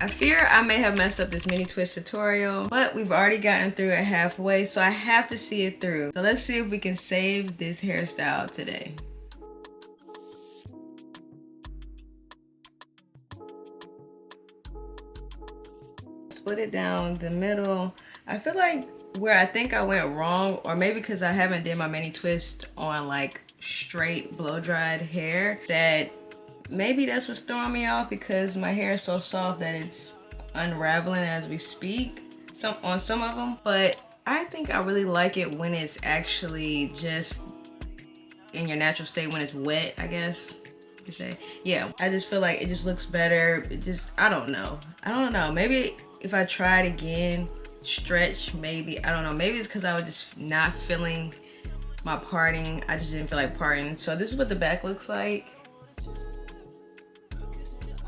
I fear I may have messed up this mini twist tutorial, but we've already gotten through it halfway, so I have to see it through. So let's see if we can save this hairstyle today. Split it down the middle. I feel like where I think I went wrong, or maybe because I haven't did my mini twist on like straight blow dried hair, that maybe that's what's throwing me off, because my hair is so soft that it's unraveling as we speak on some of them. But I think I really like it when it's actually just in your natural state, when it's wet, I guess you could say. Yeah, I just feel like it just looks better. It just, I don't know, maybe if I try it again, stretch, maybe, I don't know, maybe it's because I was just not feeling my parting. I just didn't feel like parting. So this is what the back looks like.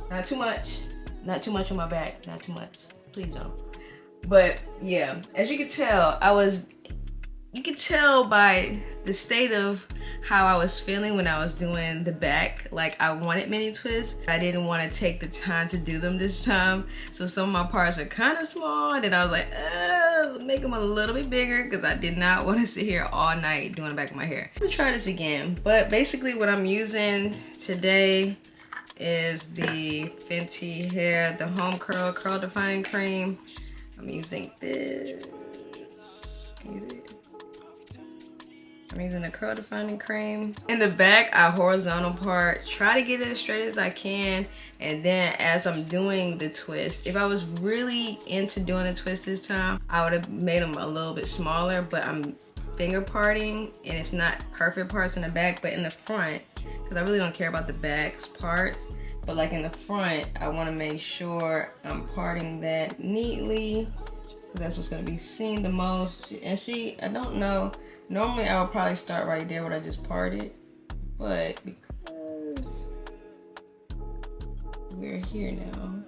Not too much on my back, not too much, please don't. But yeah, as you can tell, you could tell by the state of how I was feeling when I was doing the back, like I wanted mini twists. I didn't want to take the time to do them this time. So some of my parts are kind of small, and then I was like, make them a little bit bigger, because I did not want to sit here all night doing the back of my hair. Let's try this again. But basically what I'm using today is the Fenty Hair, the Home Curl Defining Cream. I'm using this. I'm using a curl defining cream. In the back, I horizontal part, try to get it as straight as I can. And then as I'm doing the twist, if I was really into doing a twist this time, I would have made them a little bit smaller, but I'm finger parting and it's not perfect parts in the back, but in the front, because I really don't care about the back's parts, but like in the front, I want to make sure I'm parting that neatly, because that's what's going to be seen the most. And see, I don't know, normally I would probably start right there where I just parted, but because we're here now, I'm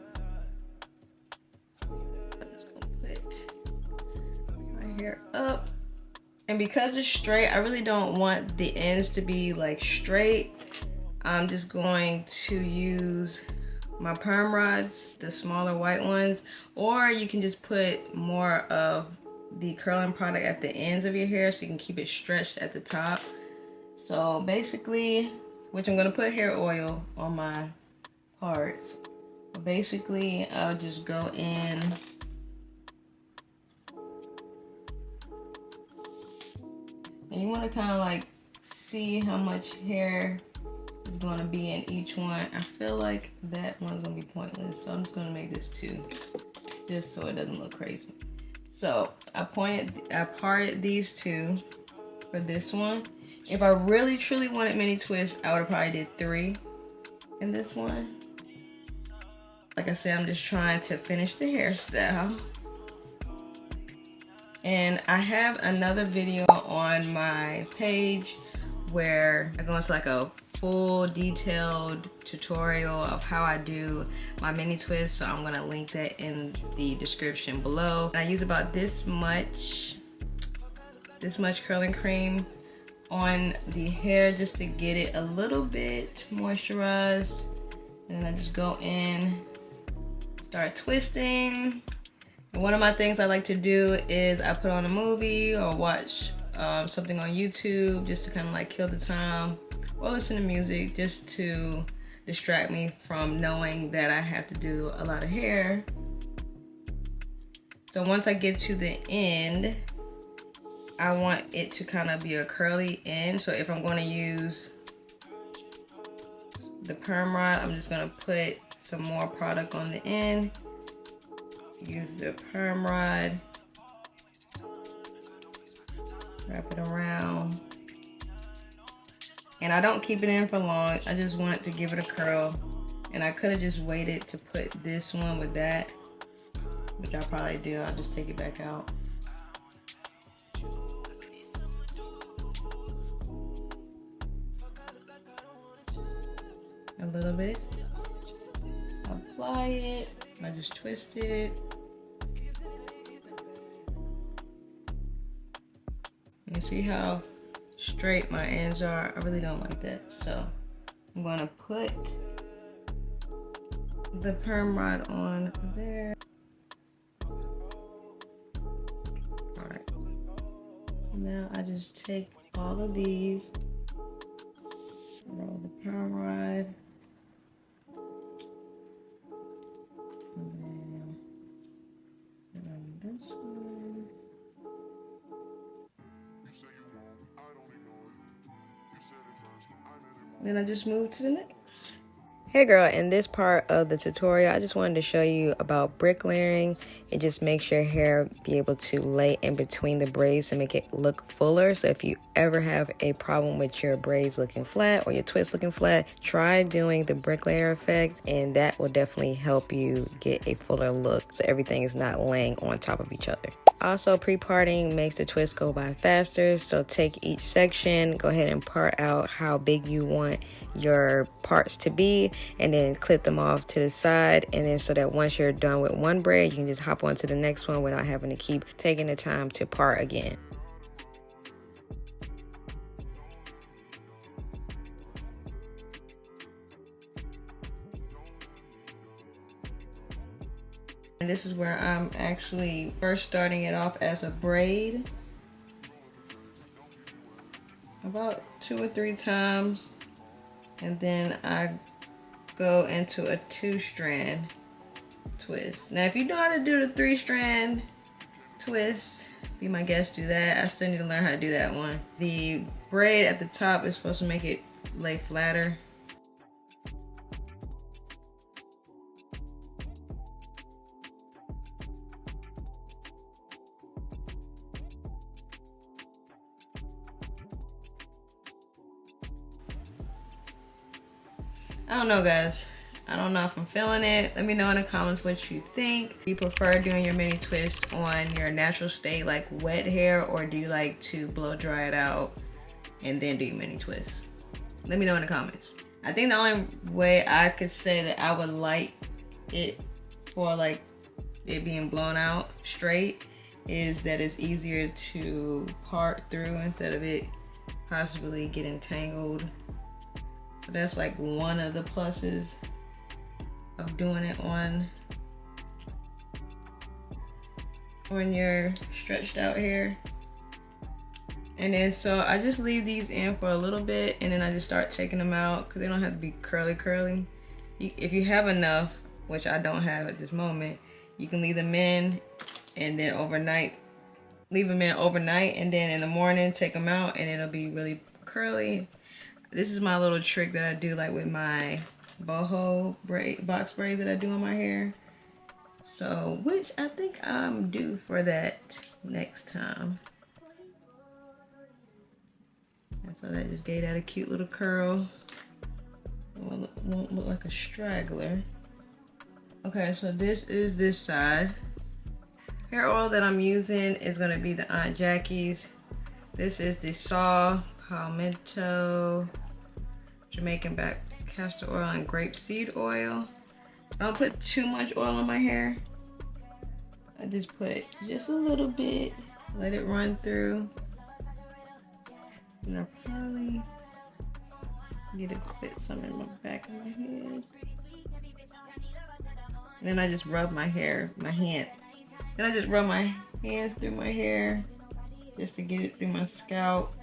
just gonna put my hair up. And because it's straight, I really don't want the ends to be like straight. I'm just going to use my perm rods, the smaller white ones, or you can just put more of the curling product at the ends of your hair so you can keep it stretched at the top. So basically, which I'm gonna put hair oil on my parts. Basically, I'll just go in and you want to kind of like see how much hair is going to be in each one. I feel like that one's going to be pointless, so I'm just going to make this 2, just so it doesn't look crazy. So I parted these 2 for this one. If I really truly wanted mini twists, I would have probably did 3 in this one. Like I said, I'm just trying to finish the hairstyle. And I have another video on my page where I go into like a full detailed tutorial of how I do my mini twist, so I'm gonna link that in the description below. I use about this much curling cream on the hair just to get it a little bit moisturized, and then I just go in, start twisting. And one of my things I like to do is I put on a movie or watch something on YouTube just to kind of like kill the time, or listen to music just to distract me from knowing that I have to do a lot of hair. So once I get to the end, I want it to kind of be a curly end. So if I'm going to use the perm rod, I'm just going to put some more product on the end. Use the perm rod, wrap it around, and I don't keep it in for long. I just want it to give it a curl, and I could have just waited to put this one with that, which I'll probably do. I'll just take it back out. A little bit, apply it, I just twist it. You see how straight my ends are? I really don't like that. So I'm gonna put the perm rod on there. All right. Now I just take all of these, roll the perm rod, and then on this one. Then I just move to the next. Hey girl, in this part of the tutorial, I just wanted to show you about bricklayering. It just makes your hair be able to lay in between the braids to make it look fuller. So if you ever have a problem with your braids looking flat or your twists looking flat, try doing the bricklayer effect, and that will definitely help you get a fuller look so everything is not laying on top of each other. Also, pre-parting makes the twist go by faster, so take each section, go ahead and part out how big you want your parts to be, and then clip them off to the side, and then so that once you're done with one braid, you can just hop on to the next one without having to keep taking the time to part again. And this is where I'm actually first starting it off as a braid. About 2 or 3 times. And then I go into a 2-strand twist. Now if you know how to do the 3-strand twist, be my guest, do that. I still need to learn how to do that one. The braid at the top is supposed to make it lay flatter. I don't know, guys. I don't know if I'm feeling it. Let me know in the comments what you think. Do you prefer doing your mini twist on your natural state, like wet hair, or do you like to blow dry it out and then do your mini twist? Let me know in the comments. I think the only way I could say that I would like it for like it being blown out straight is that it's easier to part through instead of it possibly getting tangled. So that's like one of the pluses of doing it on your stretched out hair. And then so I just leave these in for a little bit, and then I just start taking them out because they don't have to be curly. If you have enough, which I don't have at this moment, you can leave them in and then overnight, and then in the morning take them out and it'll be really curly. This is my little trick that I do, like with my boho box braids that I do on my hair. So, which I think I'm due for that next time. And so that just gave that a cute little curl. Won't look like a straggler. Okay, so this is this side. Hair oil that I'm using is gonna be the Aunt Jackie's. This is the Saw Palmetto Jamaican black castor oil and grapeseed oil. I don't put too much oil on my hair. I just put just a little bit, let it run through. And I probably need to put some in the back of my head. And then I just rub my hands through my hair just to get it through my scalp.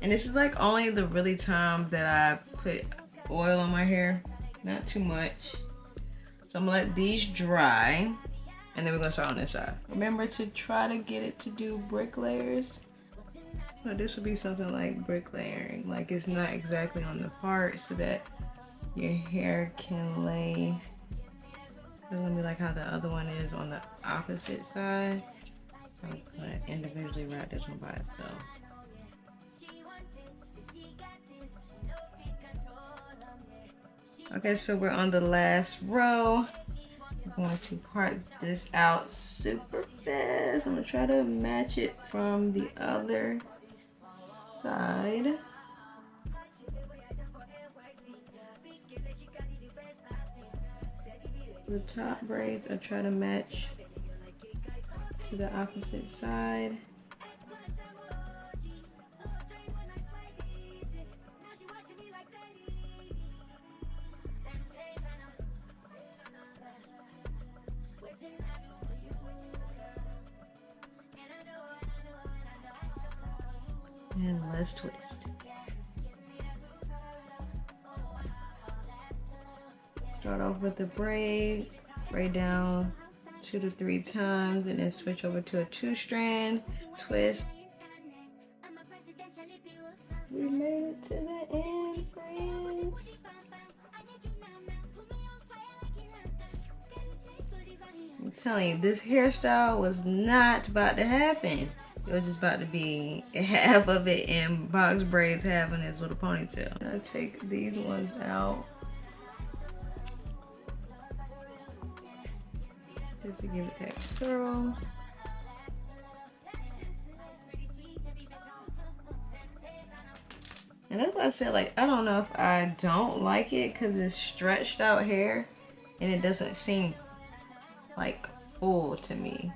And this is like only the really time that I put oil on my hair, not too much. So I'm gonna let these dry, and then we're gonna start on this side. Remember to try to get it to do bricklayers. So this would be something like bricklayering, like it's not exactly on the part so that your hair can lay. It's gonna be like how the other one is on the opposite side. I'm gonna individually wrap this one by itself. Okay, so we're on the last row. I'm going to part this out super fast. I'm gonna try to match it from the other side. The top braids I try to match to the opposite side. And let's twist. Start off with the braid down 2 to 3 times, and then switch over to a 2-strand twist. We made it to the end, friends. I'm telling you, this hairstyle was not about to happen. It was just about to be half of it in box braids, half in this little ponytail. I take these ones out just to give it that curl. And that's why I said, like, I don't know if I don't like it because it's stretched out hair and it doesn't seem like full to me.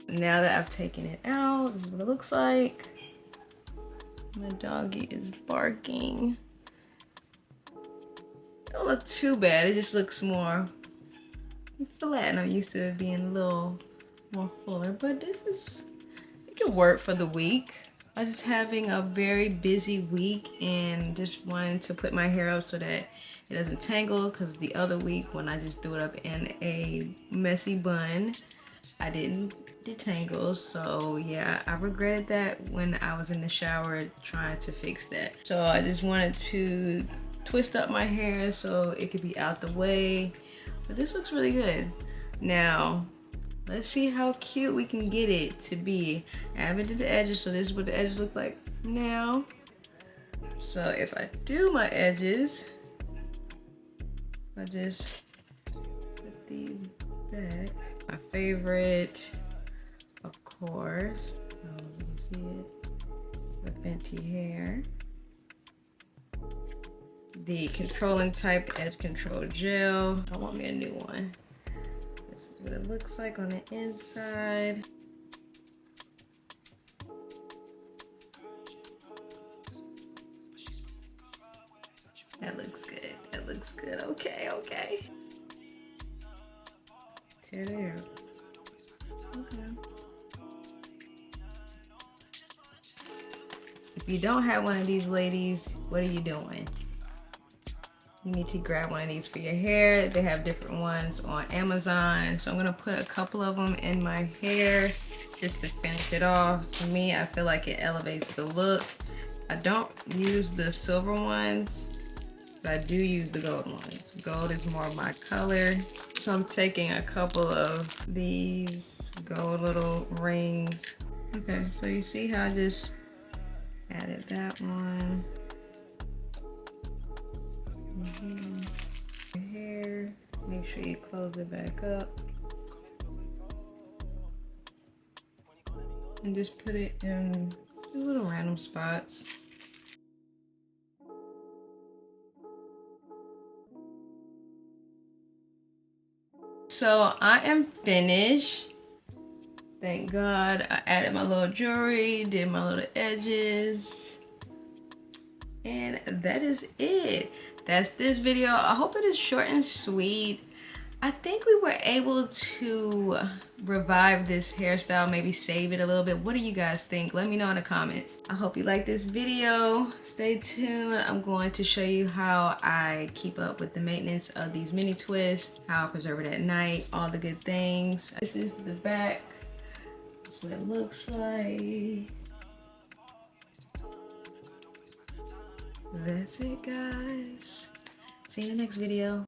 Now that I've taken it out, this is what it looks like. My doggy is barking. Don't look too bad, it just looks more flat, and I'm used to it being a little more fuller, but it can work for the week. I'm just having a very busy week and just wanting to put my hair up so that it doesn't tangle, because the other week when I just threw it up in a messy bun, I didn't detangle. So yeah, I regretted that when I was in the shower trying to fix that. So I just wanted to twist up my hair so it could be out the way. But this looks really good. Now, let's see how cute we can get it to be. I haven't did the edges, so this is what the edges look like now. So if I do my edges, I just put these back. My favorite, of course, you can see it, the Fenty hair. The controlling type edge control gel. I want me a new one. This is what it looks like on the inside. That looks good. That looks good. Okay, okay. Tear the hair up. Okay. If you don't have one of these, ladies, what are you doing? You need to grab one of these for your hair. They have different ones on Amazon. So I'm gonna put a couple of them in my hair just to finish it off. To me, I feel like it elevates the look. I don't use the silver ones, but I do use the gold ones. Gold is more my color. So I'm taking a couple of these gold little rings. Okay, so you see how I just added that one. Your hair, make sure you close it back up. And just put it in little random spots. So I am finished. Thank God. I added my little jewelry, did my little edges. And that is it. That's this video. I hope it is short and sweet. I think we were able to revive this hairstyle, maybe save it a little bit. What do you guys think? Let me know in the comments. I hope you like this video. Stay tuned. I'm going to show you how I keep up with the maintenance of these mini twists, how I preserve it at night, all the good things. This is the back. That's what it looks like. That's it, guys. See you in the next video.